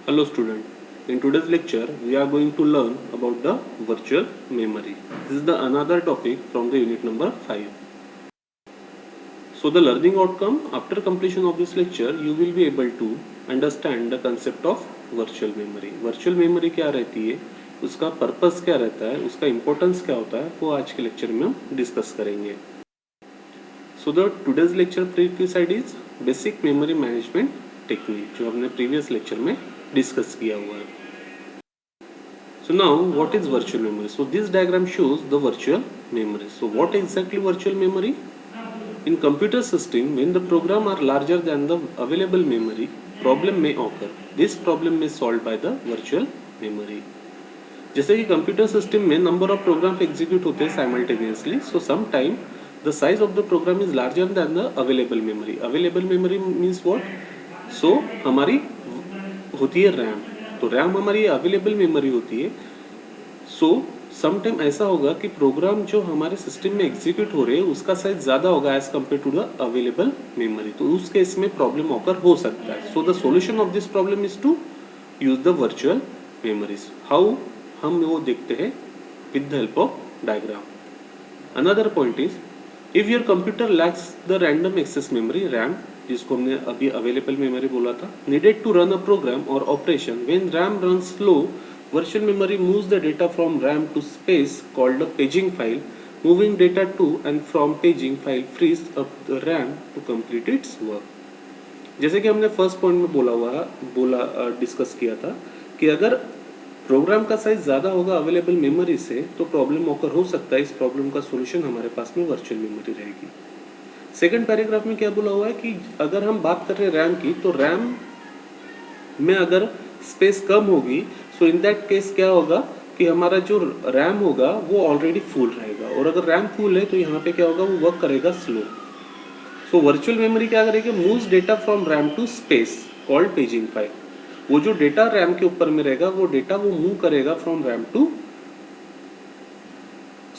Hello student, in today's lecture we are going to learn about the virtual memory. This is the another topic from the unit number 5. So the learning outcome after completion of this lecture you will be able to understand the concept of virtual memory. Virtual memory क्या रहती है, उसका purpose क्या रहता है, उसका importance क्या होता है, वो आज के लेक्चर में हम डिस्कस करेंगे. So the today's lecture prerequisite is basic memory management technique, जो हमने previous lecture में डिस्कस किया हुआ है. So now what is virtual memory? So this diagram shows the virtual memory. So what exactly virtual memory? In computer system, when the program are larger than the available memory, problem may occur. This problem may solved by the virtual memory. जैसे कि computer system में number of program execute होते हैं simultaneously, so some time the size of the program is larger than the available memory. Available memory means what? So हमारी होती है RAM, तो RAM हमारी अवेलेबल मेमोरी होती है. सो सम टाइम ऐसा होगा कि प्रोग्राम जो हमारे सिस्टम में एग्जीक्यूट हो रहे हैं उसका साइज ज़्यादा होगा as compare to the available memory, तो उस केस में प्रॉब्लम ऑकर हो सकता है. So the solution of this problem is to use the virtual memories. How? हम वो देखते हैं with the help of diagram. Another point is if your computer lacks the random access memory RAM, जिसको हमने अभी अवेलेबल मेमोरी बोला था, needed to run a program और operation. When RAM run slow, virtual memory moves the data from RAM to space called the paging file. Moving data to and from paging file frees up the RAM to complete its work. जैसे कि हमने first point में discuss किया था कि अगर programme का size ज़्यादा होगा अवेलेबल मेमोरी से तो प्रॉब्लम ऑकर हो सकता है. इस प्रॉब्लम का सॉल्यूशन हमारे पास में वर्चुअल मेमोरी रहेगी. सेकंड पैराग्राफ में क्या बोला हुआ है कि अगर हम बात कर रहे हैं रैम की, तो रैम में अगर स्पेस कम होगी, सो इन दैट केस क्या होगा कि हमारा जो रैम होगा वो ऑलरेडी फुल रहेगा, और अगर रैम फुल है तो यहाँ पे क्या होगा, वो वर्क करेगा स्लो. सो वर्चुअल मेमोरी क्या करेगी, moves data from RAM to space called paging file. वो जो डेटा रैम के ऊपर में रहेगा वो डेटा वो मूव करेगा फ्रॉम रैम टू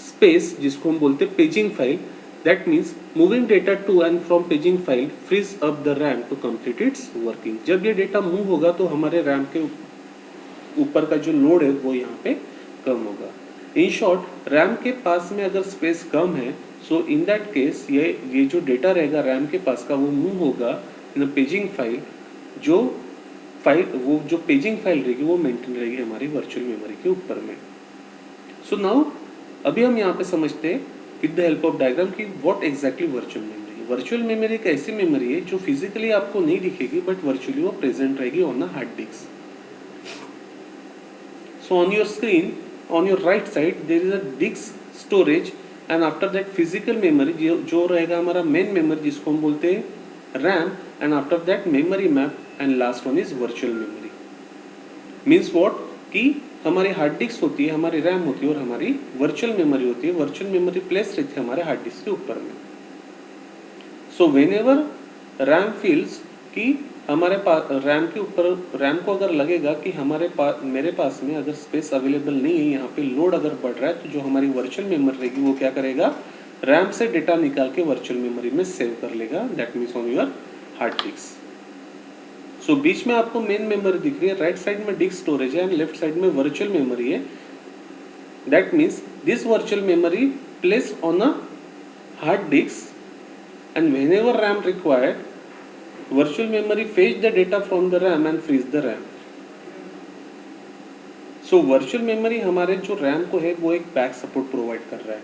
स्पेस, जिसको हम बोलते हैं paging file. That means moving data to and from paging file frees up the RAM to complete its working. जब ये डेटा मूव होगा तो हमारे रैम के ऊपर का जो लोड है वो यहाँ पे कम होगा. इन शॉर्ट, रैम के पास में अगर स्पेस कम है, सो इन दैट केस ये जो डेटा रहेगा रैम के पास का वो मूव होगा इन पेजिंग फाइल. वो जो पेजिंग फाइल रहेगी वो मेंटेन रहेगी हमारी वर्चुअल मेमोरी के ऊपर में. सो नाउ अभी हम यहाँ पे समझते हैं with the help of diagram की what exactly virtual memory. Virtual memory एक ऐसी मेमोरी है जो फिजिकली आपको नहीं दिखेगी बट वर्चुअली वो प्रेजेंट रहेगी on a hard disk. So on your screen on your right side there is a disk storage, and after that physical memory जो रहेगा हमारा मेन मेमोरी, जिसको हम बोलते हैं RAM, and after that memory map, and last one is virtual memory. Means what कि हमारी hard disk होती है, हमारी रैम होती है और हमारी वर्चुअल मेमोरी होती है. वर्चुअल मेमोरी प्लेस रहती है हमारे हार्ड डिस्क के ऊपर में. सो व्हेनेवर रैम फील्स कि हमारे पास रैम के ऊपर, रैम को अगर लगेगा कि मेरे पास में अगर स्पेस अवेलेबल नहीं है, यहाँ पे लोड अगर बढ़ रहा है, तो जो हमारी वर्चुअल मेमोरी रहेगी वो क्या करेगा, रैम से डेटा निकाल के वर्चुअल मेमोरी में सेव कर लेगा. That means on your hard disk. So बीच में आपको मेन मेमोरी दिख रही है, राइट साइड में डिस्क स्टोरेज है एंड लेफ्ट साइड में वर्चुअल मेमोरी है. That means this virtual memory place on a hard disk, and whenever RAM required, virtual memory fetch the data from the RAM and freeze the RAM. So virtual memory हमारे जो RAM को है वो एक back support provide कर रहा है.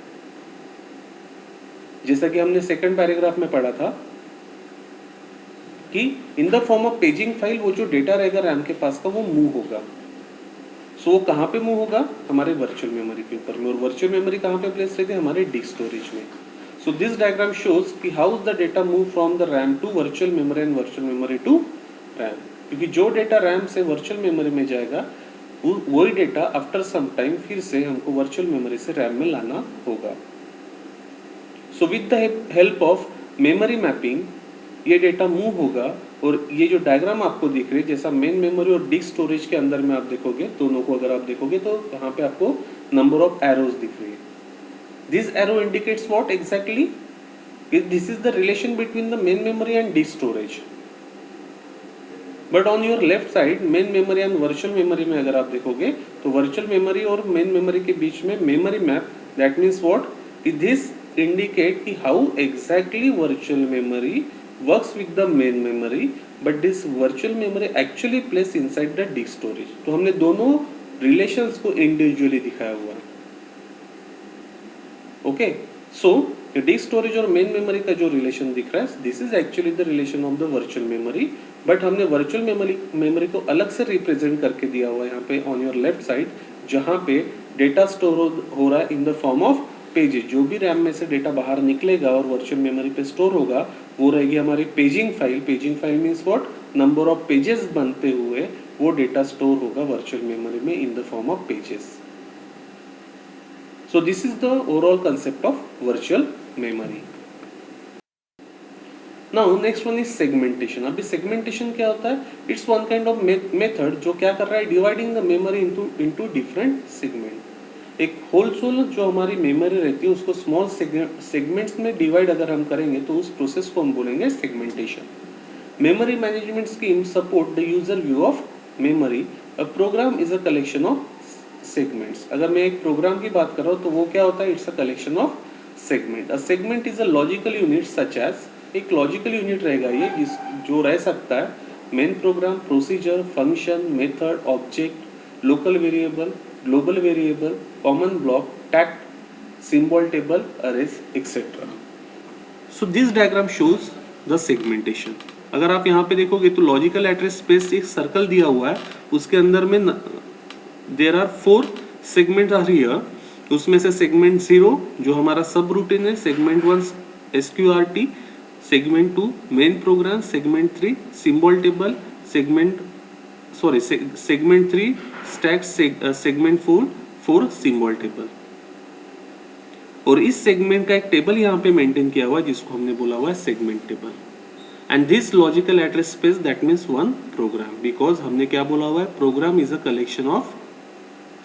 जैसा कि हमने सेकंड पैराग्राफ में पढ़ा था कि इन the form of paging file वो जो डेटा रहेगा रैम के पास का वो मूव होगा. सो वो कहाँ पे मूव होगा, हमारे वर्चुअल मेमोरी के ऊपर में, और वर्चुअल मेमोरी कहाँ पे प्लेस रहती है, हमारे डिस्क स्टोरेज में. So this diagram shows कि how the data move from the RAM to virtual memory and virtual memory to RAM. क्योंकि जो डेटा RAM से virtual memory में जाएगा वही डेटा आफ्टर सम टाइम फिर से हमको virtual memory से RAM में लाना होगा. So with the help of memory mapping ये डेटा मूव होगा, और ये जो डायग्राम आपको दिख रही है, जैसा मेन मेमोरी और डिस्क स्टोरेज के अंदर में आप देखोगे, दोनों को अगर आप देखोगे तो यहाँ पे आपको नंबर ऑफ एरोज दिख रही है. This arrow indicates what exactly? This is the relation between the main memory and disk storage. But on your left side main memory and virtual memory में अगर आप देखोगे तो वर्चुअल मेमोरी और main memory के बीच में memory map, that means what, this indicate कि how exactly virtual memory works with the main memory, but this virtual memory actually place inside the disk storage. तो हमने दोनों रिलेशंस को individually दिखाया हुआ है। ओके, सो डिस्क स्टोरेज और main memory का जो रिलेशन दिख रहा है, this is actually the relation of the virtual memory, but हमने वर्चुअल मेमोरी को अलग से रिप्रेजेंट करके दिया हुआ है यहाँ पे ऑन योर लेफ्ट साइड, जहाँ पे डेटा स्टोर हो रहा है इन द फॉर्म ऑफ पेजेस। जो भी रैम में से डेटा बाहर निकलेगा और वर्चुअल मेमोरी पे स्टोर होगा वो रहेगी हमारी paging file. Paging file means what, number of pages बनते हुए वो डेटा स्टोर होगा वर्चुअल मेमोरी में इन the form of pages. So this is the overall concept of virtual memory. Now next one is segmentation. अभी segmentation क्या होता है? It's one kind of method जो क्या कर रहा है, dividing the memory into different segment. एक whole जो हमारी memory रहती है उसको small segments में divide अगर हम करेंगे तो उस process को हम बोलेंगे segmentation. Memory management scheme support the user view of memory. A program is a collection of segments. अगर मैं एक प्रोग्राम की बात कर रहा हूँ तो वो क्या होता है, it's a collection of segment. A segment is a logical unit such as, एक लॉजिकल यूनिट रहेगा ये जो रह सकता है main program, procedure, function, method, object, local variable, global variable, common block, tag, symbol table, arrays etcetera. So this diagram shows the segmentation. अगर आप यहाँ पे देखोगे तो लॉजिकल एड्रेस स्पेस एक सर्कल दिया हुआ है, उसके अंदर में there are 4 segment are here. उसमें से सेगमेंट 0 जो हमारा सब रूटीन है, segment 1 SQRT, segment 2 main program, segment 3 symbol table, segment 3 stack, segment 4 symbol table. और इस सेगमेंट का एक टेबल यहाँ पे मेंटेन किया हुआ है जिसको हमने बोला हुआ है segment table. And this logical address space that means one program, because हमने क्या बोला हुआ है, program is a collection of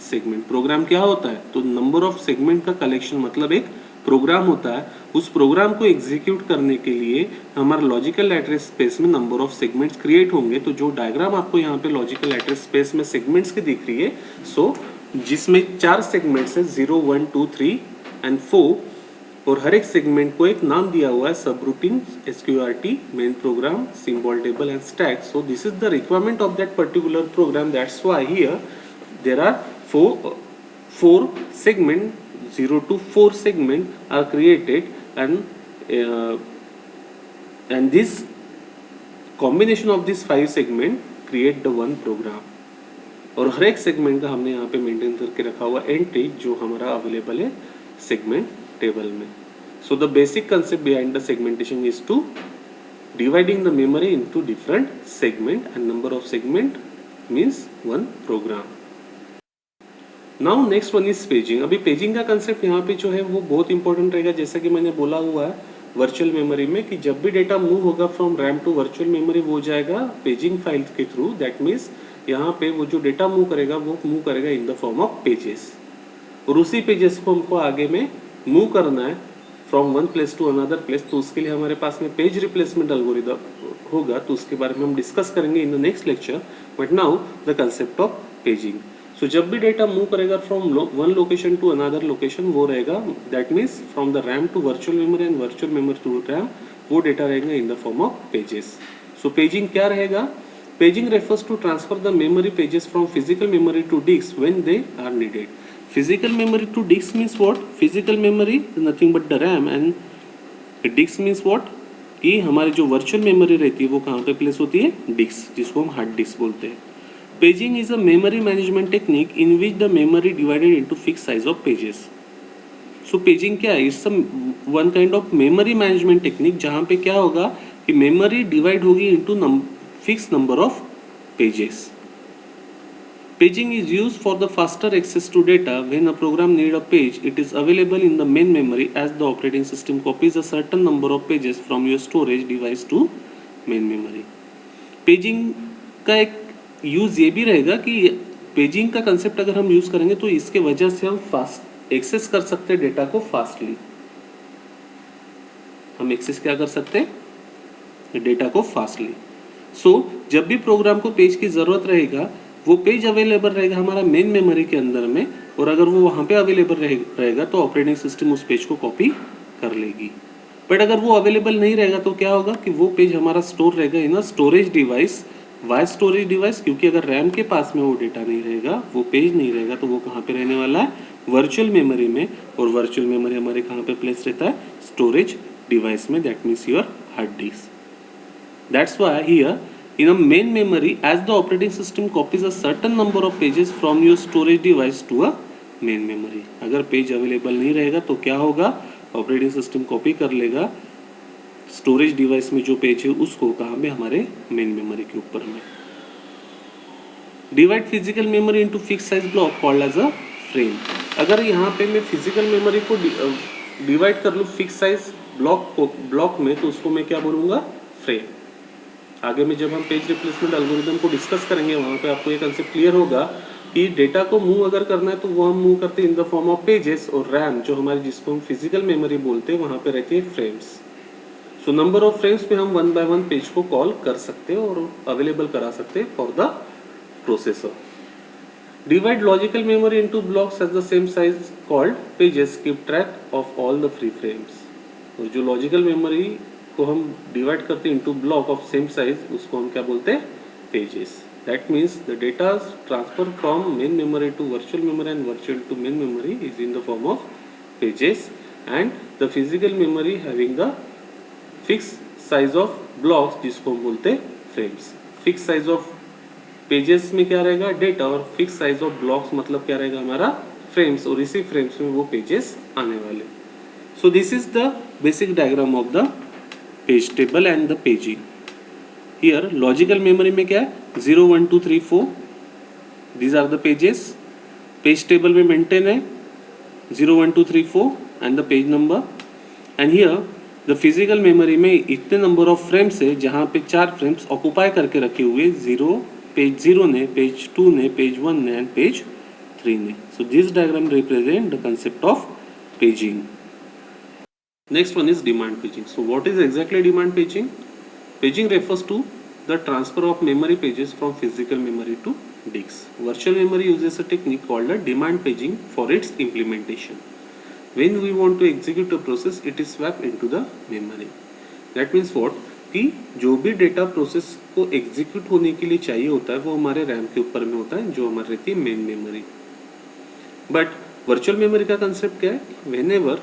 segment. Program क्या होता है, तो नंबर ऑफ सेगमेंट का कलेक्शन मतलब एक प्रोग्राम होता है। उस प्रोग्राम को एग्जीक्यूट करने के लिए हमारा लॉजिकल एड्रेस स्पेस में नंबर ऑफ सेगमेंट्स क्रिएट होंगे। तो जो डायग्राम आपको यहाँ पे लॉजिकल एड्रेस स्पेस में सेगमेंट्स की दिख रही है, सो जिसमें 4 सेगमेंट्स है 0, 1, 2, 3 एंड 4, और हर एक सेगमेंट को एक नाम दिया हुआ है, subroutine, SQRT, main program, symbol table and stack. So this is the requirement of that particular program, that's why here there are four segment, 0 to 4 segment are created, and this combination of these 5 segment create the one program। और हर एक segment का हमने यहाँ पे maintain करके रखा हुआ entry जो हमारा अवेलेबल है सेगमेंट टेबल में। So the basic concept behind the segmentation is to dividing the memory into different segment and number of segment means one program. Now next one is paging. अभी paging का concept यहाँ पे जो है वो बहुत important रहेगा, जैसा कि मैंने बोला हुआ है वर्चुअल मेमोरी में कि जब भी डेटा मूव होगा from RAM to virtual memory वो जाएगा पेजिंग फाइल के थ्रू। दैट मीन्स यहाँ पे वो जो डेटा मूव करेगा वो मूव करेगा इन द फॉर्म ऑफ पेजेस, और उसी पेजेस को हमको आगे में मूव करना है from one place to another place. तो उसके लिए हमारे पास में पेज रिप्लेसमेंट एल्गोरिथम होगा, तो उसके बारे में हम डिस्कस करेंगे in the next lecture. But now the concept of paging. So जब भी डेटा मूव करेगा from one location to another location वो रहेगा, that means from the RAM to virtual memory and virtual memory to RAM, वो data रहेगा in the form of pages. So paging क्या रहेगा, paging refers to transfer the memory pages from physical memory to disk when they are needed. Physical memory to disk means what, physical memory nothing but the RAM, and disk means what, कि हमारी जो virtual memory रहती है वो कहाँ पे place होती है, डिस्क, जिसको हम हार्ड डिस्क बोलते हैं। Paging is a memory management technique in which the memory divided into fixed size of pages. So paging क्या है, it's a one kind of memory management technique जहाँ पे क्या होगा कि memory divide होगी into fixed number of pages. Paging is used for the faster access to data. When a program need a page, it is available in the main memory as the operating system copies a certain number of pages from your storage device to main memory. Paging का एक use ये भी रहेगा कि paging का concept अगर हम use करेंगे तो इसके वजह से हम फास्ट एक्सेस कर सकते हैं डेटा को फास्टली। हम एक्सेस क्या कर सकते हैं, डेटा को फास्टली। सो जब भी प्रोग्राम को पेज की ज़रूरत रहेगा वो पेज अवेलेबल रहेगा हमारा मेन मेमोरी के अंदर में, और अगर वो वहाँ पे अवेलेबल रहेगा तो ऑपरेटिंग सिस्टम उस पेज को कॉपी कर लेगी। बट अगर वो अवेलेबल नहीं रहेगा तो क्या होगा कि वो पेज हमारा स्टोर रहेगा in a storage device. Why storage device? क्योंकि अगर रैम के पास में वो डेटा नहीं रहेगा, वो पेज नहीं रहेगा, तो वो कहाँ पे रहने वाला है? वर्चुअल मेमोरी में। और वर्चुअल मेमोरी हमारे कहाँ पे प्लेस रहता है? स्टोरेज डिवाइस में, that means your hard disc. That's why here in a main memory, as the operating system copies a certain number of pages from your storage device to a main memory. अगर page available नहीं रहेगा तो क्या होगा? Operating system copy कर लेगा storage device में जो पेज है उसको, कहाँ में? हमारे मेन मेमोरी के ऊपर में। Divide physical memory into fix size block called as a frame. अगर यहाँ पे मैं फिजिकल मेमोरी को डिवाइड कर लूँ फिक्स साइज ब्लॉक में, तो उसको मैं क्या बोलूँगा? फ्रेम। आगे में जब हम पेज रिप्लेसमेंट एल्गोरिदम को डिस्कस करेंगे वहाँ पे आपको ये कंसेप्ट क्लियर होगा कि डेटा को मूव अगर करना है तो वो हम मूव करते हैं इन द फॉर्म ऑफ पेजेस, और रैम जो हमारी जिसको हम फिजिकल मेमोरी बोलते हैं वहाँ पे रहती है frames. So number of frames में हम 1 बाय 1 पेज को कॉल कर सकते हैं और अवेलेबल करा सकते हैं for the processor. Divide logical memory into blocks at the same size called pages, keep track of all the free frames. और जो लॉजिकल मेमोरी को हम डिवाइड करते हैं into block of same size, उसको हम क्या बोलते हैं? Pages. That means the data transfer from main memory to virtual memory and virtual to main memory is in the form of pages, and the physical memory having the fix size of blocks जिसको हम बोलते हैं frames. Fix size of pages में क्या रहेगा? Data, और fix size of blocks मतलब क्या रहेगा? हमारा फ्रेम्स, और इसी फ्रेम्स में वो पेजेस आने वाले। So this is the basic diagram of the page table and the paging. Here logical memory में क्या है? 0 1 2 3 4 these are the pages. Page table में मेंटेन है 0 1 2 3 4 and the page number. And here the physical memory में इतने number of frames है जहाँ पे 4 फ्रेम्स ऑक्युपाई करके रखे हुए, पेज 0 ने, पेज 2 ने, पेज 1 ने एंड पेज 3 ने। सो this diagram represent the concept of paging. Next one is demand paging. So what is exactly demand paging? Paging refers to the transfer of memory pages from physical memory to disks. Virtual memory uses a technique called a demand paging for its implementation. When we want to execute a process, it is swapped into the memory. That means what? कि जो भी data process को execute होने के लिए चाहिए होता है वो हमारे रैम के ऊपर में होता है, जो हमारी रहती है main memory. But virtual memory का कंसेप्ट क्या है? व्हेनेवर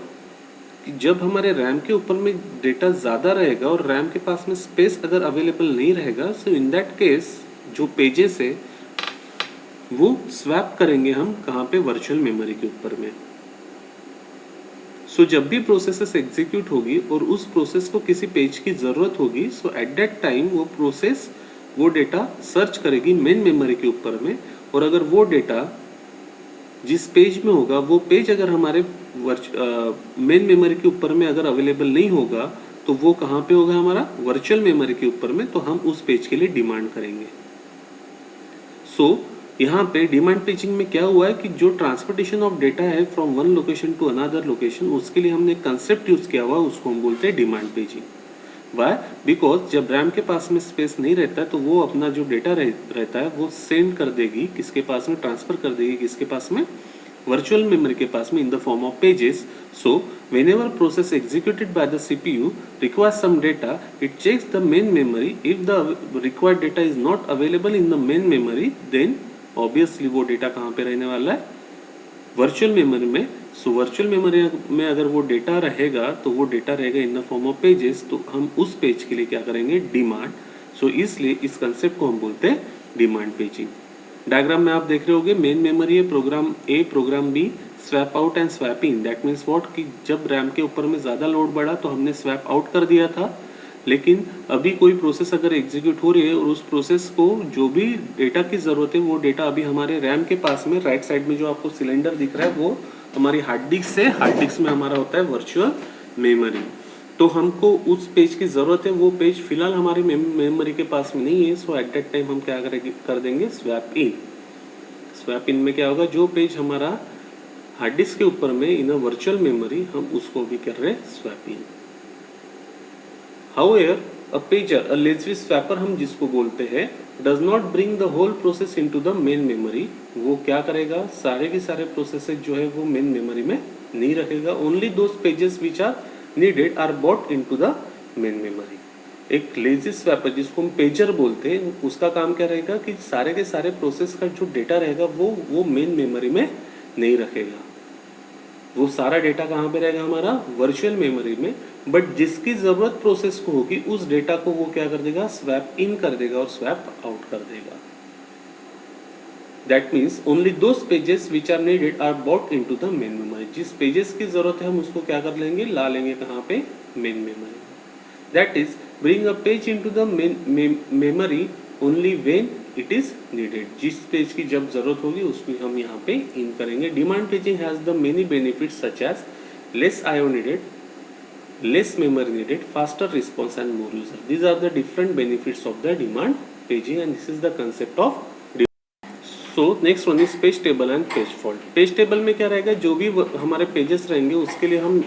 जब हमारे रैम के ऊपर में डेटा ज़्यादा रहेगा और रैम के पास में स्पेस अगर अवेलेबल नहीं रहेगा, सो इन दैट केस जो पेजेस है वो स्वैप करेंगे हम कहाँ पे? वर्चुअल मेमोरी के ऊपर में। सो जब भी प्रोसेस एग्जीक्यूट होगी और उस प्रोसेस को किसी पेज की ज़रूरत होगी, सो एट दैट टाइम वो प्रोसेस वो डेटा सर्च करेगी मेन मेमोरी के ऊपर में, और अगर वो डेटा जिस पेज में होगा वो पेज अगर हमारे मेन मेमोरी के ऊपर में अगर अवेलेबल नहीं होगा तो वो कहाँ पे होगा? हमारा वर्चुअल मेमोरी के ऊपर में, तो हम उस पेज के लिए डिमांड करेंगे। सो यहाँ पे डिमांड पेजिंग में क्या हुआ है कि जो ट्रांसपोर्टेशन ऑफ डेटा है from one location to another location, उसके लिए हमने कंसेप्ट यूज किया हुआ, उसको हम बोलते हैं डिमांड पेजिंग। वाई? बिकॉज जब रैम के पास में स्पेस नहीं रहता है तो वो अपना जो डेटा रहता है वो सेंड कर देगी किसके पास में? ट्रांसफर कर देगी किसके पास में? वर्चुअल मेमोरी के पास में इन the form of pages. So whenever process executed by the CPU requires some data, it checks the main memory. If the required data is not available in the main memory, then obviously वो data कहाँ पे रहने वाला है? Virtual memory में। So virtual memory में अगर वो डेटा रहेगा तो वो डेटा रहेगा in the form of pages, तो हम उस पेज के लिए क्या करेंगे? डिमांड। सो इसलिए इस कंसेप्ट को हम बोलते हैं डिमांड पेजिंग। डायग्राम में आप देख रहे होंगे मेन मेमोरी है, program A, program B, swap out and swap in. That means what कि जब रैम के ऊपर में ज़्यादा लोड बढ़ा तो हमने स्वैप आउट कर दिया था, लेकिन अभी कोई प्रोसेस अगर एग्जीक्यूट हो रही है और उस प्रोसेस को जो भी डेटा की ज़रूरत है वो डेटा अभी हमारे रैम के पास में राइट साइड में जो आपको सिलेंडर दिख रहा है वो हमारी हार्ड डिस्क है। हार्ड डिस्क में हमारा होता है वर्चुअल मेमोरी। तो हमको उस पेज की ज़रूरत है, वो पेज फिलहाल हमारी मेमोरी के पास में नहीं है। सो एट दैट टाइम हम क्या कर देंगे? Swap in. स्वैप इन में क्या होगा? जो पेज हमारा हार्ड डिस्क के ऊपर में इन अ वर्चुअल मेमोरी, हम उसको भी कर रहे हैं swap in. However a pager, a lazy swapper हम जिसको बोलते हैं, does not bring the whole process into the main memory. वो क्या करेगा, सारे के सारे प्रोसेसेस जो है वो मेन मेमोरी में नहीं रखेगा। Only those pages which are needed are brought into the main memory. एक लेजी स्वैपर जिसको हम पेजर बोलते हैं, उसका काम क्या रहेगा कि सारे के सारे प्रोसेस का जो डेटा रहेगा वो मेन मेमोरी में नहीं रखेगा। वो सारा डेटा कहाँ पे रहेगा हमारा, वर्चुअल मेमोरी में। बट जिसकी ज़रूरत प्रोसेस को होगी उस डेटा को वो क्या कर देगा, स्वैप इन कर देगा और स्वैप आउट कर देगा। That means only those pages which are needed are brought into the main memory. जिस पेजेस की ज़रूरत है हम उसको क्या कर लेंगे, ला लेंगे कहाँ पे, main memory. That is bring a page into the memory only when it is needed. जिस पेज की जब जरूरत होगी उसको हम यहाँ पे इन करेंगे। Demand paging has the many benefits such as less IO needed, less memory needed, faster response and more user. These are the different benefits of the demand paging and this is the concept of demand. So next one is page table and page fault. Page table में क्या रहेगा, जो भी हमारे pages रहेंगे उसके लिए हम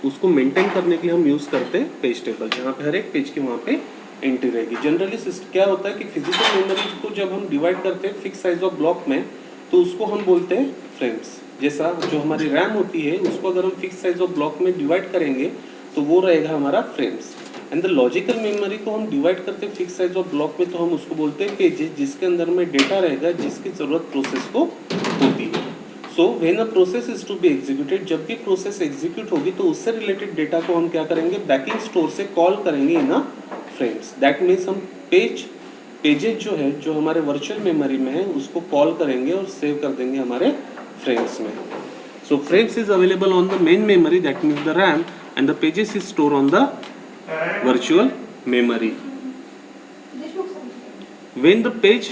उसको मेंटेन करने के लिए हम यूज़ करते हैं पेज टेबल, जहाँ पे हर एक पेज की वहाँ पे एंट्री रहेगी। जनरली क्या होता है कि फिजिकल मेमोरी को जब हम डिवाइड करते हैं फिक्स साइज ऑफ ब्लॉक में तो उसको हम बोलते हैं फ्रेम्स। जैसा जो हमारी रैम होती है उसको अगर हम फिक्स साइज ऑफ ब्लॉक में डिवाइड करेंगे तो वो रहेगा हमारा frames. And the logical memory को हम डिवाइड करते हैं फिक्स साइज ऑफ ब्लॉक में तो हम उसको बोलते हैं पेजेस, जिसके अंदर में डेटा रहेगा जिसकी ज़रूरत प्रोसेस को होती है। So when a process is to be executed, जब भी प्रोसेस एग्जीक्यूट होगी तो उससे रिलेटेड डेटा को हम क्या करेंगे, बैकिंग स्टोर से कॉल करेंगे इन अ फ्रेम्स। दैट मीन्स हम पेजेस जो है जो हमारे वर्चुअल मेमोरी में है उसको कॉल करेंगे और सेव कर देंगे हमारे फ्रेम्स में। So frames is available on the main memory, that means the RAM, and the pages is stored on the virtual memory. When the page,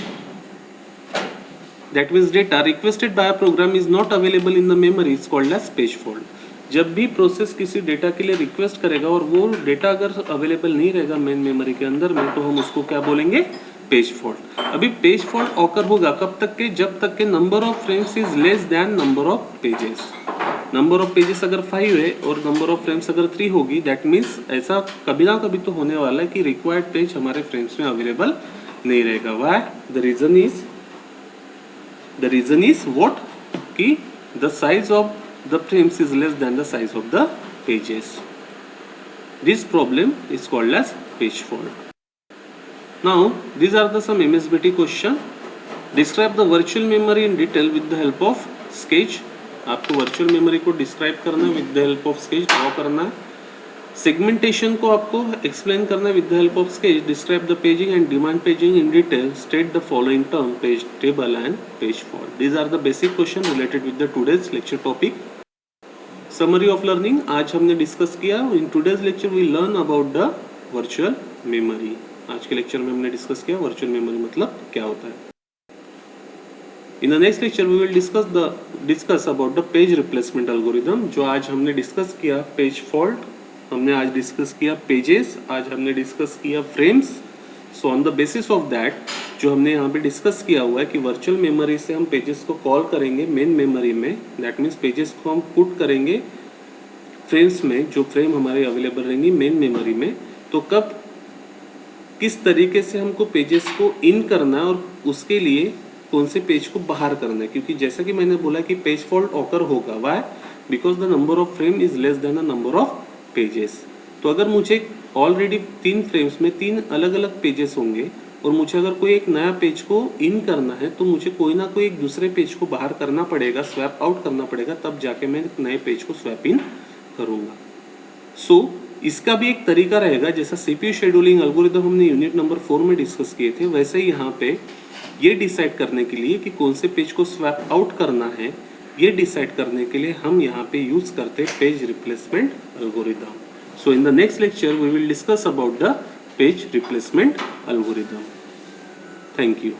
that means data requested by a program is not available in the memory, is called as page fault. जब भी process किसी data के लिए request करेगा और वो data अगर available नहीं रहेगा मेन मेमोरी के अंदर में तो हम उसको क्या बोलेंगे, पेज फॉल्ट। अभी पेज फॉल्ट ऑकर होगा कब तक के, जब तक के number of frames is less then number of pages. Number of pages अगर 5 है और नंबर ऑफ फ्रेम्स अगर 3 होगी, दैट मीन्स ऐसा कभी ना कभी तो होने वाला है कि रिक्वायर्ड पेज हमारे फ्रेम्स में अवेलेबल नहीं रहेगा। Why, the reason is what, कि the size of the frames is less than the size of the pages. This problem is called as page fault. Now these are the some MSBT question. Describe the virtual memory in detail with the help of sketch. आपको virtual memory को describe करना है with the help of sketch, draw करना है। Segmentation को आपको explain करना है with the help of sketch. Describe the paging and demand paging in detail. State the following term, page table and page fault. These are the basic question related with the today's lecture topic. Summary of learning आज हमने discuss किया। In today's lecture we learn about the virtual memory. आज के lecture में हमने discuss किया virtual memory मतलब क्या होता है। In the next lecture we will discuss about the page replacement algorithm। जो आज हमने डिस्कस किया पेज फॉल्ट, हमने आज डिस्कस किया पेजेस, आज हमने डिस्कस किया frames. So on the basis of that जो हमने यहाँ पे डिस्कस किया हुआ है कि वर्चुअल मेमोरी से हम पेजेस को कॉल करेंगे मेन मेमोरी में, दैट मीन्स पेजेस को हम पुट करेंगे फ्रेम्स में, जो फ्रेम हमारे अवेलेबल रहेंगी मेन मेमोरी में। तो कब किस तरीके से हमको पेजेस को इन करना है और उसके लिए कौन से पेज को बाहर करना है, क्योंकि जैसा कि मैंने बोला कि पेज फॉल्ट ऑकर होगा। Why, because the number of frame is less than the number of pages. तो अगर मुझे ऑलरेडी 3 फ्रेम्स में 3 अलग अलग पेजेस होंगे और मुझे अगर कोई एक नया पेज को इन करना है तो मुझे कोई ना कोई एक दूसरे पेज को बाहर करना पड़ेगा, स्वैप आउट करना पड़ेगा, तब जाके मैं नए पेज को स्वैप इन करूँगा। सो इसका भी एक तरीका रहेगा, जैसा CPU शेड्यूलिंग एल्गोरिथम हमने यूनिट नंबर 4 में डिस्कस किए थे, वैसे ही यहाँ पे ये डिसाइड करने के लिए कि कौन से पेज को स्वैप आउट करना है, ये डिसाइड करने के लिए हम यहाँ पे यूज करते हैं page replacement algorithm. So in the next lecture we will discuss about the page replacement algorithm. Thank you.